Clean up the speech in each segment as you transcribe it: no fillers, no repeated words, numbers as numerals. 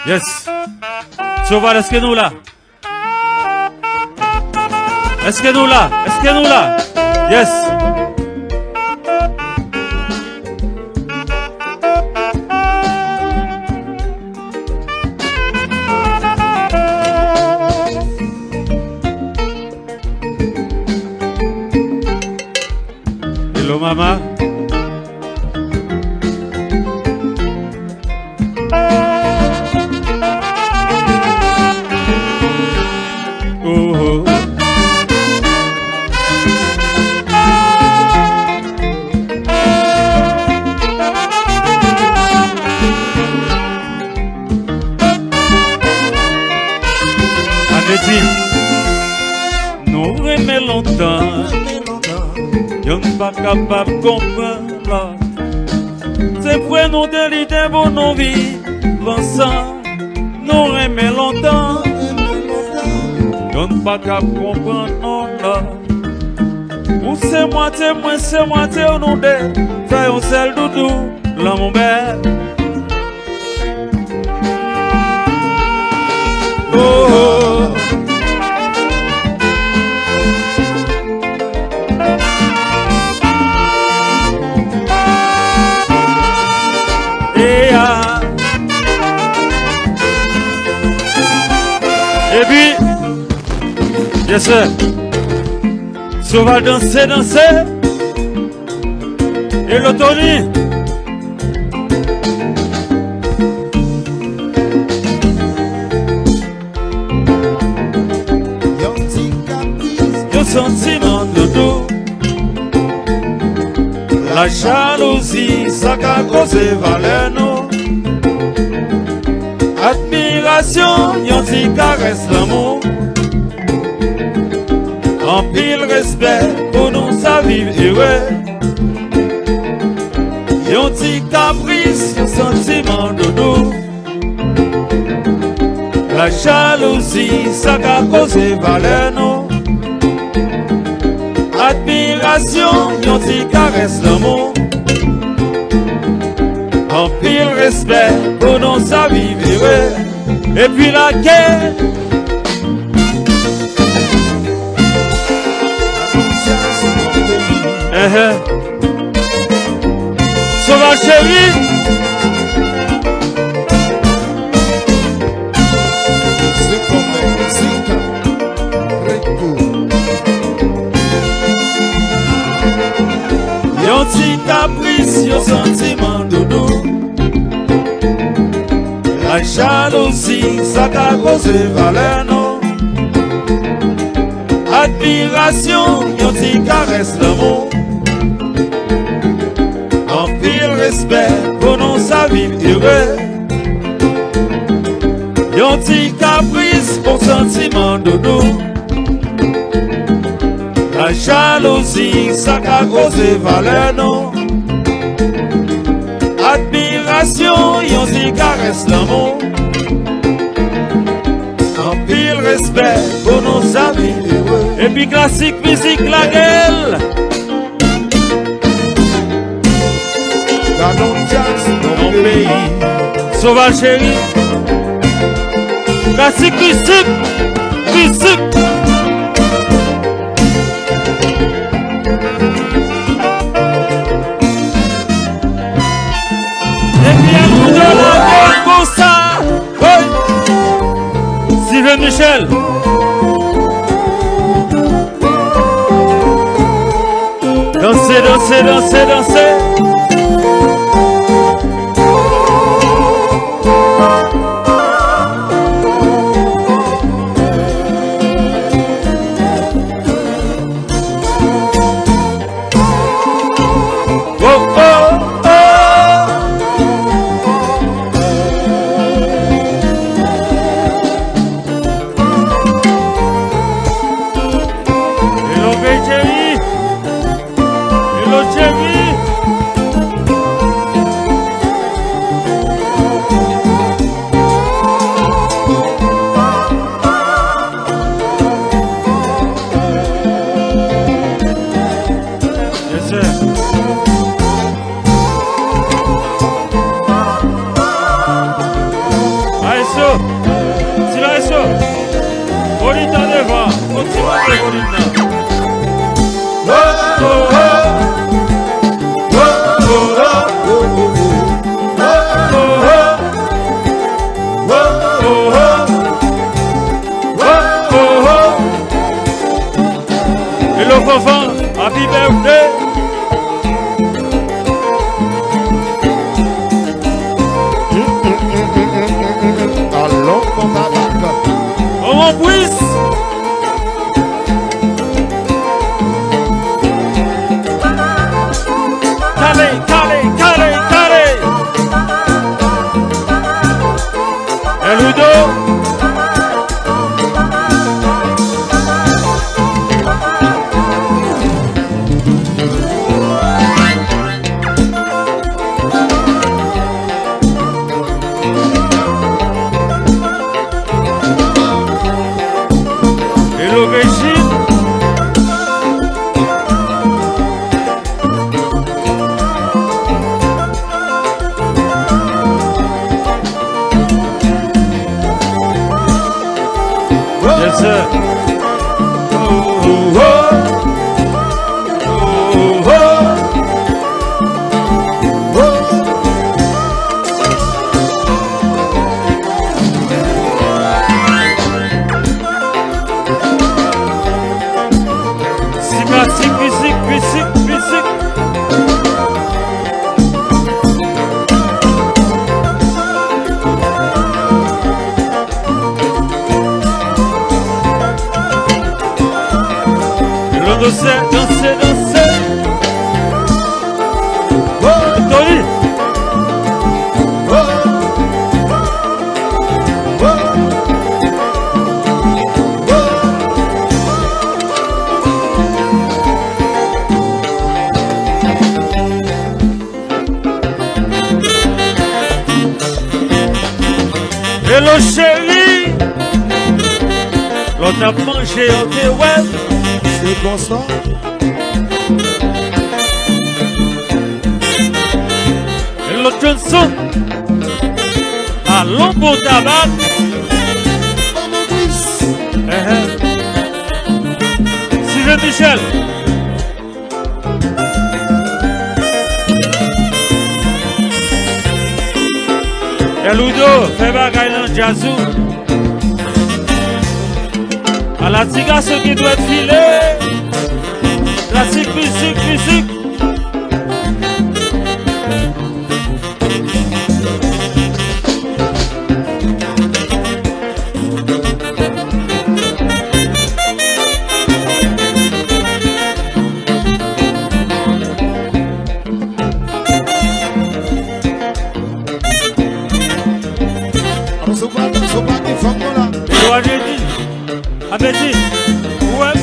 Yes. Sauvage, est-ce que nous là? Est-ce que nous là? Est-ce que nous là? Yes. Hello maman. Oh. Nous remet longtemps, y'en pas capable de comprendre. C'est pour nous de l'idée pour nos vies, ensemble. Nous remet longtemps, y'en pas capable de comprendre. Ou c'est moitié, moi c'est moitié, on nous dit, frère, on s'est doudou, là mon bel. Oh. Et puis, yes sir, Sauvage danser, danser, et l'autonomie. Yon sentiment de doux, la jalousie, ça qu'a causé valeur nous. Admiration, yon ti caresse l'amour. En pile respect pour nous ça vivre heureux. Yon ti caprice, yon sentiment de doux. La jalousie, ça qu'a causé valeur nous. Admiration, yon ti caresse l'amour. En pile respect pour nous ça vivre heureux. Et puis la guerre. Sauvage chérie. C'est comme la musique. Yon ti caprice, yon sentiment de doux. La jalousie, ça qu'a causé valeur non. Admiration, yon ti caresse l'amour. En pile respect, pour nous ça vivre heureux. Yon ti caprice, pour sentiment de doux. La jalousie, ça qu'a causé valeur non. Admiration, yon ti caresse l'amour. En pile respect pour nos amis. Et puis classique musique la gueule. Gardons jazz Mon pays, Sauvage chérie. Classique musique, musique. Steven Michel. Dansez, dansez, dansez, dansez. Danser. Tony. Hello chérie, l'on a mangé au thé web. C'est constant. Hello Johnson, allons pour tabac. Sylvain Michel. Eludo, fais bagaille dans jazzou. À la tiga, ce qui doit être filé. Classique, musique. Appétit. Ouais.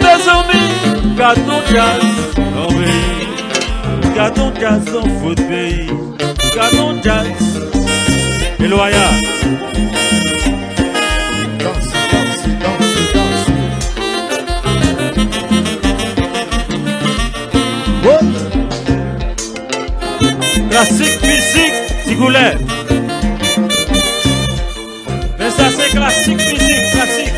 Bessoumi. Gardons jazz. Oh oui. Gardons jazz dans votre pays. Gardons jazz. Eloya. Classique, musique, Tigoulet. Mais ça c'est classique, musique, classique.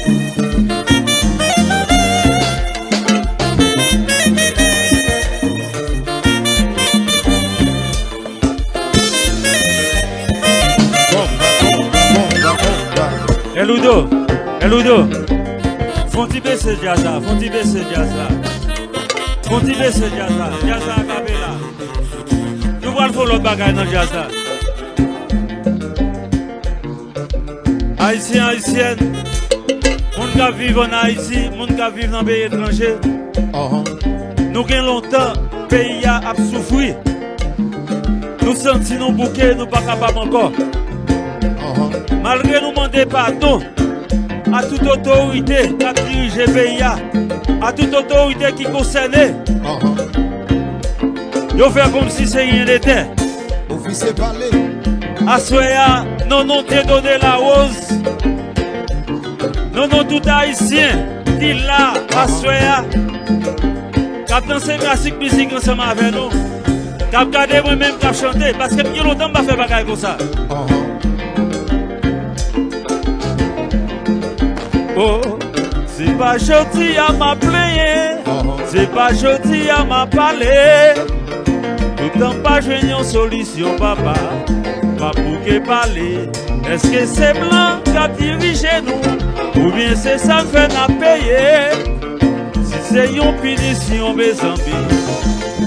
Eludo. Font-ils baisser ce jazz-là, Jazz-là à Capella. Nous allons faire l'autre bagaille dans le jazz là. Haïtiens, haïtiennes, moun qui vivent en Haïti, moun qui vivent dans les pays étrangers. Nous avons longtemps, le pays a souffert. Nous sentons nos bouquets, nous ne sommes pas capables encore. Malgré nous demander pardon à toute autorité qui a dirigé le pays, à toute autorité qui concerne. Yo fait comme si c'est rien n'était. Officier parler. Assoya, non, t'es donné la rose. Non, tout haïtien, qui là, Assoya. Cap danser classique musique ensemble avec nous. Cap garder moi-même, cap chanter. Parce que il y a longtemps que je fais bagaille comme ça. Oh, c'est pas gentil à m'appeler. C'est pas gentil à m'appeler. Tout en pas une solution, papa. Pas pour que parler. Est-ce que c'est blanc qui a dirigé nous? Ou bien c'est ça qui fait nous payer? Si c'est une punition, mes amis,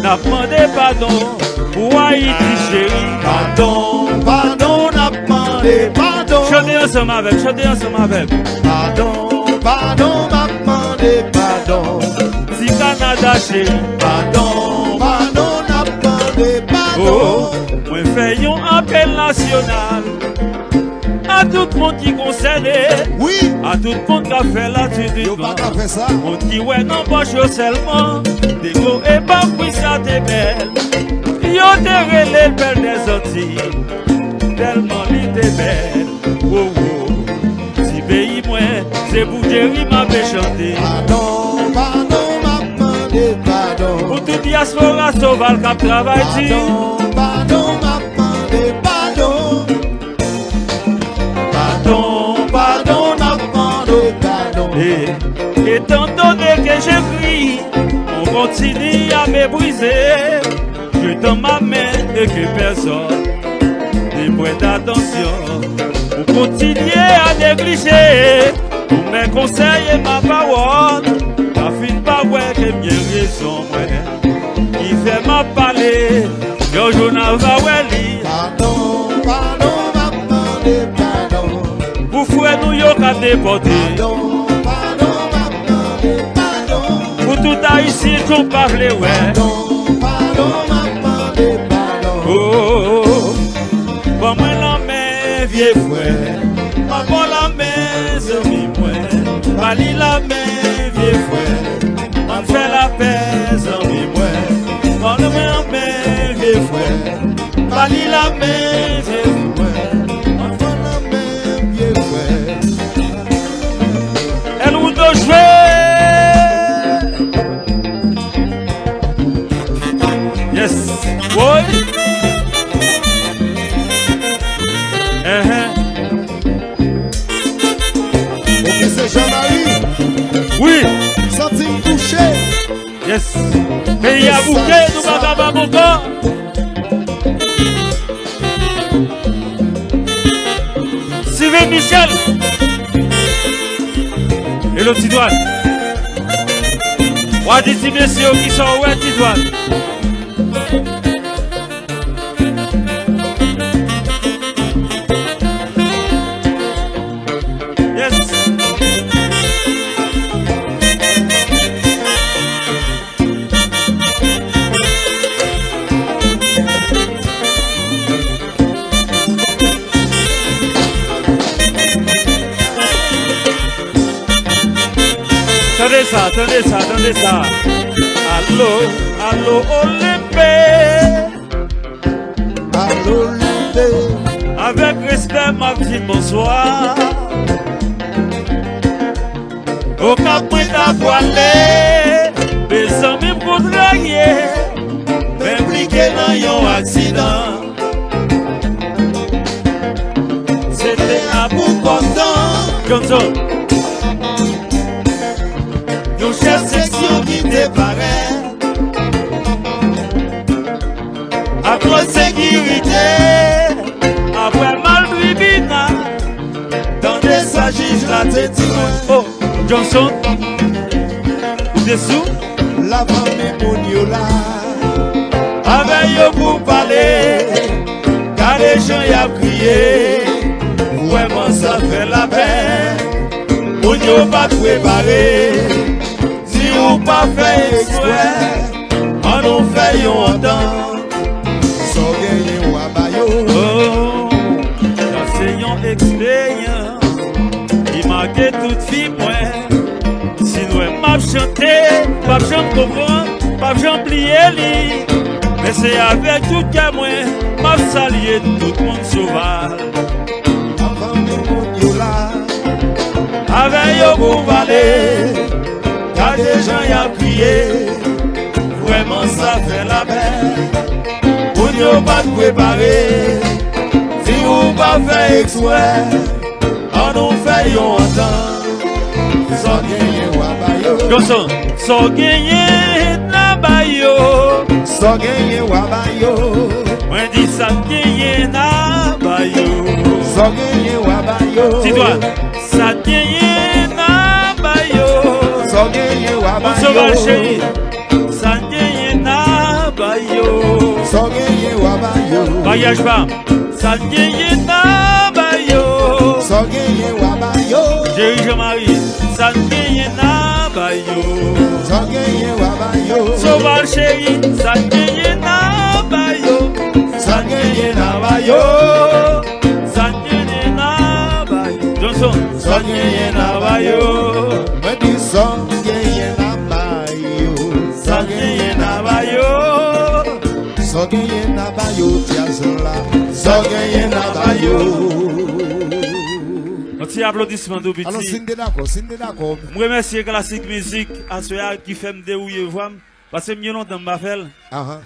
n'a demandé pardon. Pour Haïti, chérie. Pardon, n'a demandé pardon. Chantez ensemble avec. Pardon, n'a demandé pardon. Si Canada, chérie. Pardon, n'a demandé pardon. Oh, moi fais un appel national à tout le monde qui concerne. Oui. À tout le monde qui a fait la tuerie. Yo pas qu'à faire ça. On dit ouais non pas seulement. Dégo et pas puis ça t'es belle. Yo te relève belle des Antilles. Tellement l'idée belle. Oh oh. Si pays moi c'est pour Jerry m'a fait chanter. Pardon, pardon. Pour toute diaspora sauvage qui travaille. Pardon, m'a demandé pardon. Pardon, m'a demandé pardon. Et tant donné que j'écris, on continue à me briser. Je tends ma main et que personne ne prête attention. Pour continuer à négliger tous mes conseils et ma parole. La fin pas ouais que bien raison, qui fait ma parler. Le journal va ouais. Pardon, m'a demandé pardon. Pour fouer nous yo qu'à déporter. Pardon, m'a demandé pardon. Pour tout Haïtien qu'on parle, ouais. Pardon, m'a demandé pardon. Oh, bon moi la main vieux frère, maman la main zami moi, Mali la main vieux frère, on fait la paix zami moi, bon la main vieux frère, Mali la main vieux frère, On fait la main, vieux frère. elle vous doit jouer. Yes, boy. Ok, c'est Jean-Marie. Oui, Senti touché. yes. Pays à bouquet, nous bagaba encore. Sylvain Michel. Et le petit douane. On dit si messieurs qui sont ouais, petit douane. Yes. Attendez ça. Allô, Olympe. Allô, Lindé. Avec respect, ma petite bonsoir. Au cap à voilé, mes amis pour draguer, m'impliquer dans un accident. C'était à bout portant. Johnson. Nos chefs section qui déparait. Après sécurité, après mal tribunal, dans des sagis la tête. Oh, Johnson, ou dessous, La famille Mouniola. avec yo pour parler, car les gens y a crié, vraiment ça fait la peine, on y a pas préparé, si on pas fait exprès, on nous fait yon entendre. So gagné Wabayo. Oh, j'enseignant expérience, il marquait toute fille moi. Si nous m'a chanté, pas j'en comprendre, pas j'en plier li. Mais c'est avec tout cas moi, m'a salué tout le monde sauvage. La famille Mouniola. Avec yo pour parler, car des gens y a crié, vraiment ça fait la peine. On n'y a pas préparé, si on pas fait exprès, on nous fait yon entendre. So gagné Wabayo. Johnson, so gagné na bayo, So gagné Wabayo. moi dis ça gagné na bayo. So gagné Wabayo. Si toi, ça gagné na bayo. So gagné Mon Wabayo. sauvage chéri, ça gagné na bayo. So gagné Wabayo. Voyage pas, ça gagné na bayo. So gagné Wabayo. Jerry Jean-Marie, ça gagné na bayo. So gagné Wabayo. Sauvage chéri, ça gagné na bayo. Ça gagné na bayo. Ça gagné na bayo. Johnson, ça gagné na bayo. Me di so gagné Wabayo. Ça gagné na bayo. So gagné Wabayo. Tiazla. So gagné Wabayo. Un petit applaudissement de Alors, petit. Sinde d'accord, Sinde d'accord. Je remercie Classique Musique à ceux qui fait me dérouiller. Parce que mieux longtemps m'a fait. Ah,